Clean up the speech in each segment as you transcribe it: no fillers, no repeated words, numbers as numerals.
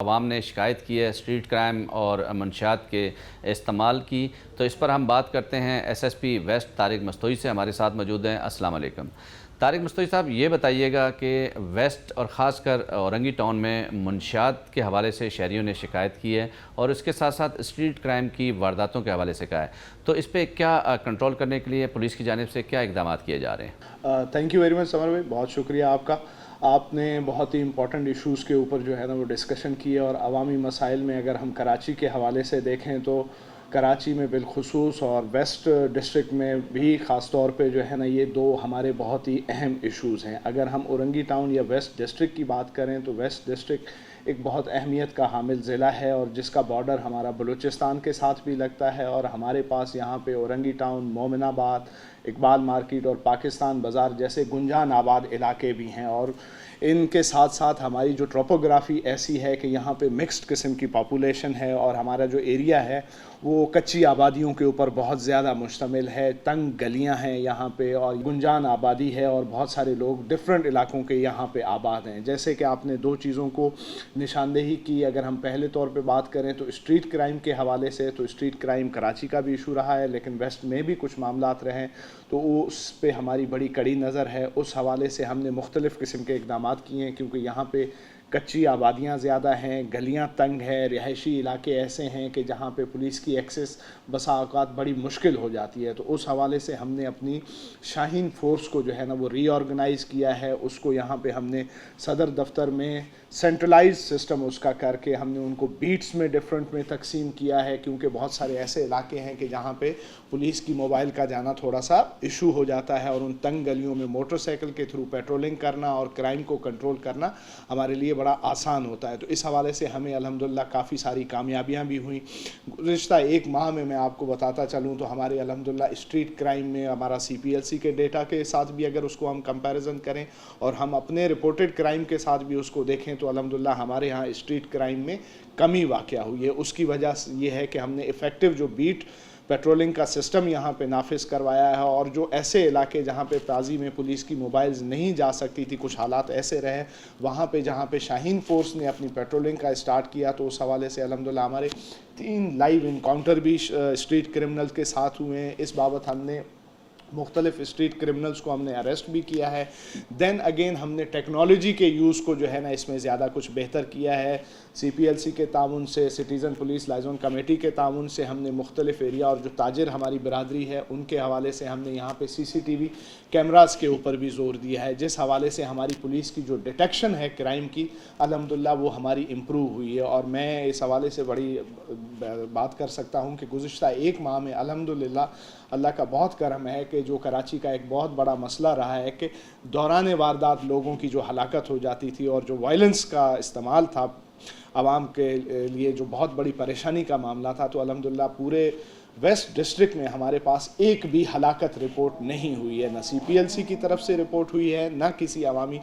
عوام نے شکایت کی ہے اسٹریٹ کرائم اور منشیات کے استعمال کی، تو اس پر ہم بات کرتے ہیں ایس ایس پی ویسٹ طارق مستوئی سے۔ ہمارے ساتھ موجود ہیں۔ السلام علیکم طارق مستوئی صاحب، یہ بتائیے گا کہ ویسٹ اور خاص کر اورنگی ٹاؤن میں منشیات کے حوالے سے شہریوں نے شکایت کی ہے اور اس کے ساتھ ساتھ اسٹریٹ کرائم کی وارداتوں کے حوالے سے کہا ہے، تو اس پہ کیا کنٹرول کرنے کے لیے پولیس کی جانب سے کیا اقدامات کیے جا رہے ہیں؟ تھینک یو ویری مچ سمر بھائی، بہت شکریہ آپ کا۔ آپ نے بہت ہی امپورٹنٹ ایشوز کے اوپر جو ہے نا وہ ڈسکشن کی ہے، اور عوامی مسائل میں اگر ہم کراچی کے حوالے سے دیکھیں تو کراچی میں بالخصوص اور ویسٹ ڈسٹرکٹ میں بھی خاص طور پہ جو ہے نا یہ دو ہمارے بہت ہی اہم ایشوز ہیں۔ اگر ہم اورنگی ٹاؤن یا ویسٹ ڈسٹرکٹ کی بات کریں تو ویسٹ ڈسٹرکٹ ایک بہت اہمیت کا حامل ضلع ہے، اور جس کا بارڈر ہمارا بلوچستان کے ساتھ بھی لگتا ہے، اور ہمارے پاس یہاں پہ اورنگی ٹاؤن، مومن آباد، اقبال مارکیٹ اور پاکستان بازار جیسے گنجان آباد علاقے بھی ہیں، اور ان کے ساتھ ساتھ ہماری جو ٹروپوگرافی ایسی ہے کہ یہاں پہ مکسڈ قسم کی پاپولیشن ہے، اور ہمارا جو ایریا ہے وہ کچی آبادیوں کے اوپر بہت زیادہ مشتمل ہے۔ تنگ گلیاں ہیں یہاں پہ، اور گنجان آبادی ہے، اور بہت سارے لوگ ڈفرینٹ علاقوں کے یہاں پہ آباد ہیں۔ جیسے کہ آپ نے دو چیزوں کو نشاندہی کی، اگر ہم پہلے طور پہ بات کریں تو اسٹریٹ کرائم کے حوالے سے، تو اسٹریٹ کرائم کراچی کا بھی ایشو رہا ہے، لیکن ویسٹ میں بھی کچھ معاملات رہے تو اس پہ ہماری بڑی کڑی نظر ہے۔ اس حوالے سے ہم نے مختلف قسم کے اقدامات کیے ہیں، کیونکہ یہاں پہ کچی آبادیاں زیادہ ہیں، گلیاں تنگ ہیں، رہائشی علاقے ایسے ہیں کہ جہاں پہ پولیس کی ایکسس بسا اوقات بڑی مشکل ہو جاتی ہے۔ تو اس حوالے سے ہم نے اپنی شاہین فورس کو جو ہے نا وہ ری آرگنائز کیا ہے۔ اس کو یہاں پہ ہم نے صدر دفتر میں سینٹرلائز سسٹم اس کا کر کے ہم نے ان کو بیٹس میں ڈفرینٹ میں تقسیم کیا ہے، کیونکہ بہت سارے ایسے علاقے ہیں کہ جہاں پہ پولیس کی موبائل کا جانا تھوڑا سا ایشو ہو جاتا ہے، اور ان تنگ گلیوں میں موٹر سائیکل کے تھرو پیٹرولنگ کرنا اور کرائم کو کنٹرول کرنا ہمارے لیے بڑا آسان ہوتا ہے۔ تو اس حوالے سے ہمیں الحمدللہ کافی ساری کامیابیاں بھی ہوئیں۔ گزشتہ ایک ماہ میں آپ کو بتاتا چلوں تو ہمارے الحمدللہ اسٹریٹ کرائم میں ہمارا CPLC کے ڈیٹا کے ساتھ بھی اگر اس کو ہم کمپیریزن کریں اور ہم اپنے رپورٹڈ کرائم کے ساتھ بھی اس کو دیکھیں تو الحمدللہ ہمارے ہاں اسٹریٹ کرائم میں کمی واقع ہوئی ہے۔ اس کی وجہ یہ ہے کہ ہم نے ایفیکٹو جو بیٹ پیٹرولنگ کا سسٹم یہاں پہ نافذ کروایا ہے، اور جو ایسے علاقے جہاں پہ تازی میں پولیس کی موبائلز نہیں جا سکتی تھی، کچھ حالات ایسے رہے وہاں پہ جہاں پہ شاہین فورس نے اپنی پیٹرولنگ کا اسٹارٹ کیا، تو اس حوالے سے الحمدللہ ہمارے 3 لائیو انکاؤنٹر بھی اسٹریٹ کرمنل کے ساتھ ہوئے ہیں۔ اس بابت ہم نے مختلف اسٹریٹ کرمنلز کو ہم نے اریسٹ بھی کیا ہے۔ دین اگین ہم نے ٹیکنالوجی کے یوز کو جو ہے نا اس میں زیادہ کچھ بہتر کیا ہے۔ CPLC کے تعاون سے، سٹیزن پولیس لائزون کمیٹی کے تعاون سے ہم نے مختلف ایریا اور جو تاجر ہماری برادری ہے ان کے حوالے سے ہم نے یہاں پہ CCTV کیمراز کے اوپر بھی زور دیا ہے، جس حوالے سے ہماری پولیس کی جو ڈیٹیکشن ہے کرائم کی الحمدللہ وہ ہماری امپروو ہوئی ہے۔ اور میں اس حوالے سے بڑی بات کر سکتا ہوں کہ گزشتہ ایک ماہ میں الحمدللہ اللہ کا بہت کرم ہے کہ جو کراچی کا ایک بہت بڑا مسئلہ رہا ہے کہ دوران واردات لوگوں کی جو ہلاکت ہو جاتی تھی اور جو وائلنس کا استعمال تھا عوام کے لیے جو بہت بڑی پریشانی کا معاملہ تھا، تو الحمدللہ پورے ویسٹ ڈسٹرکٹ میں ہمارے پاس ایک بھی ہلاکت رپورٹ نہیں ہوئی ہے، نہ CPLC کی طرف سے رپورٹ ہوئی ہے، نہ کسی عوامی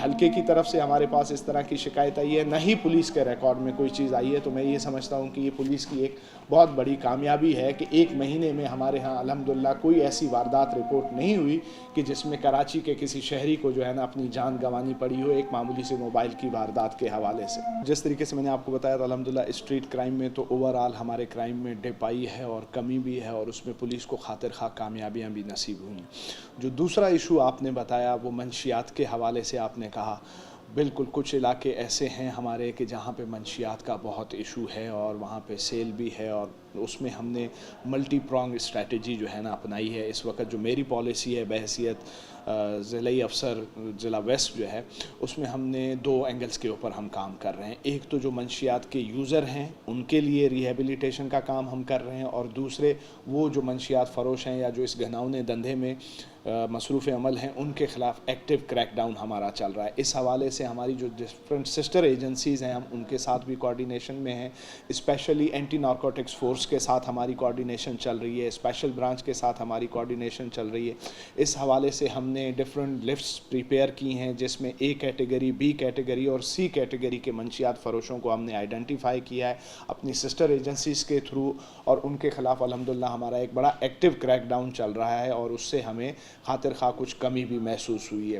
حلقے کی طرف سے ہمارے پاس اس طرح کی شکایت آئی ہے، نہ ہی پولیس کے ریکارڈ میں کوئی چیز آئی ہے۔ تو میں یہ سمجھتا ہوں کہ یہ پولیس کی ایک بہت بڑی کامیابی ہے کہ ایک مہینے میں ہمارے ہاں الحمدللہ کوئی ایسی واردات رپورٹ نہیں ہوئی کہ جس میں کراچی کے کسی شہری کو جو ہے نا اپنی جان گنوانی پڑی ہو ایک معمولی سے موبائل کی واردات کے حوالے سے۔ جس طریقے سے میں نے آپ کو بتایا تو الحمدللہ اسٹریٹ کرائم میں تو اوورآل ہمارے کرائم میں ڈپ آئی ہے اور کمی بھی ہے، اور اس میں پولیس کو خاطر خواہ کامیابیاں بھی نصیب ہوئیں۔ جو دوسرا ایشو آپ نے بتایا وہ منشیات کے حوالے سے آپ نے کہا، بالکل کچھ علاقے ایسے ہیں ہمارے کہ جہاں پہ منشیات کا بہت ایشو ہے اور وہاں پہ سیل بھی ہے، اور اس میں ہم نے ملٹی پرانگ اسٹریٹجی جو ہے نا اپنائی ہے۔ اس وقت جو میری پالیسی ہے بحیثیت ضلعی افسر ضلع ویسٹ جو ہے، اس میں ہم نے 2 اینگلز کے اوپر ہم کام کر رہے ہیں۔ ایک تو جو منشیات کے یوزر ہیں ان کے لیے ریہیبلیٹیشن کا کام ہم کر رہے ہیں، اور دوسرے وہ جو منشیات فروش ہیں یا جو اس گھناؤنے دندے میں مصروف عمل ہیں ان کے خلاف ایکٹیو کریک ڈاؤن ہمارا چل رہا ہے۔ اس حوالے سے ہماری جو ڈفرینٹ سسٹر ایجنسیز ہیں ہم ان کے ساتھ بھی کوارڈینیشن میں ہیں، اسپیشلی اینٹی نارکوٹکس فورس کے ساتھ ہماری کوارڈینیشن چل رہی ہے، اسپیشل برانچ کے ساتھ ہماری کوارڈینیشن چل رہی ہے۔ اس حوالے سے ہم نے ڈفرینٹ لسٹس پریپیئر کی ہیں جس میں A کیٹیگری، B کیٹیگری اور C کیٹیگری کے منشیات فروشوں کو ہم نے آئیڈینٹیفائی کیا ہے اپنی سسٹر ایجنسیز کے تھرو، اور ان کے خلاف الحمدللہ ہمارا ایک بڑا ایکٹیو کریک ڈاؤن چل رہا ہے، اور اس سے ہمیں خاطر خواہ کچھ کمی بھی محسوس ہوئی ہے۔